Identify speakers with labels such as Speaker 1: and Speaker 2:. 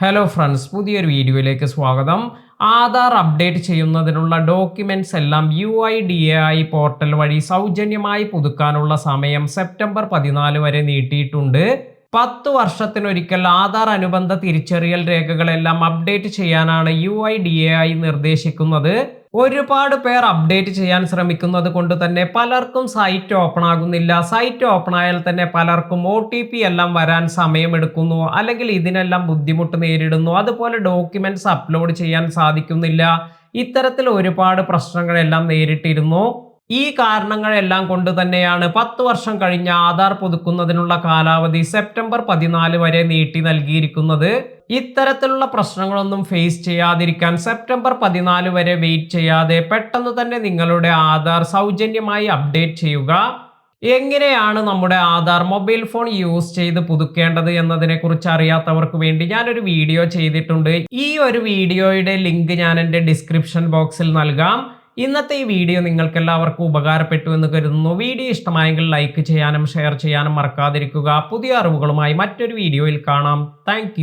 Speaker 1: Hello friends, പുതിയൊരു വീഡിയോയിലേക്ക് സ്വാഗതം. ആധാർ അപ്ഡേറ്റ് ചെയ്യുന്നതിനുള്ള ഡോക്യുമെന്റ്സ് എല്ലാം UIDAI പോർട്ടൽ വഴി സൗജന്യമായി പുതുക്കാനുള്ള സമയം സെപ്റ്റംബർ 14 വരെ നീട്ടിയിട്ടുണ്ട്. 10 വർഷത്തിനൊരിക്കൽ ആധാർ അനുബന്ധ തിരിച്ചറിയൽ രേഖകളെല്ലാം അപ്ഡേറ്റ് ചെയ്യാനാണ് UIDAI നിർദ്ദേശിക്കുന്നത്. ഒരുപാട് പേർ അപ്ഡേറ്റ് ചെയ്യാൻ ശ്രമിക്കുന്നത് കൊണ്ട് തന്നെ പലർക്കും സൈറ്റ് ഓപ്പൺ ആകുന്നില്ല. സൈറ്റ് ഓപ്പൺ ആയാൽ തന്നെ പലർക്കും OTP എല്ലാം വരാൻ സമയമെടുക്കുന്നു, അല്ലെങ്കിൽ ഇതിനെല്ലാം ബുദ്ധിമുട്ട് നേരിടുന്നു. അതുപോലെ ഡോക്യുമെന്റ്സ് അപ്ലോഡ് ചെയ്യാൻ സാധിക്കുന്നില്ല. ഇത്തരത്തിൽ ഒരുപാട് പ്രശ്നങ്ങളെല്ലാം നേരിട്ടിരുന്നു. ഈ കാരണങ്ങളെല്ലാം കൊണ്ട് തന്നെയാണ് 10 വർഷം കഴിഞ്ഞ ആധാർ പുതുക്കുന്നതിനുള്ള കാലാവധി സെപ്റ്റംബർ 14 വരെ നീട്ടി നൽകിയിരിക്കുന്നത്. ഇത്തരത്തിലുള്ള പ്രശ്നങ്ങളൊന്നും ഫേസ് ചെയ്യാതിരിക്കാൻ സെപ്റ്റംബർ 14 വരെ വെയിറ്റ് ചെയ്യാതെ പെട്ടെന്ന് തന്നെ നിങ്ങളുടെ ആധാർ സൗജന്യമായി അപ്ഡേറ്റ് ചെയ്യുക. എങ്ങനെയാണ് നമ്മുടെ ആധാർ മൊബൈൽ ഫോൺ യൂസ് ചെയ്ത് പുതുക്കേണ്ടത് എന്നതിനെ കുറിച്ച് അറിയാത്തവർക്ക് വേണ്ടി ഞാനൊരു വീഡിയോ ചെയ്തിട്ടുണ്ട്. ഈ ഒരു വീഡിയോയുടെ ലിങ്ക് ഞാൻ എൻ്റെ ഡിസ്ക്രിപ്ഷൻ ബോക്സിൽ നൽകാം. ഇന്നത്തെ ഈ വീഡിയോ നിങ്ങൾക്ക് എല്ലാവർക്കും ഉപകാരപ്പെട്ടു എന്ന് കരുതുന്നു. വീഡിയോ ഇഷ്ടമായെങ്കിൽ ലൈക്ക് ചെയ്യാനും ഷെയർ ചെയ്യാനും മറക്കാതിരിക്കുക. പുതിയ അറിവുകളുമായി മറ്റൊരു വീഡിയോയിൽ കാണാം. താങ്ക്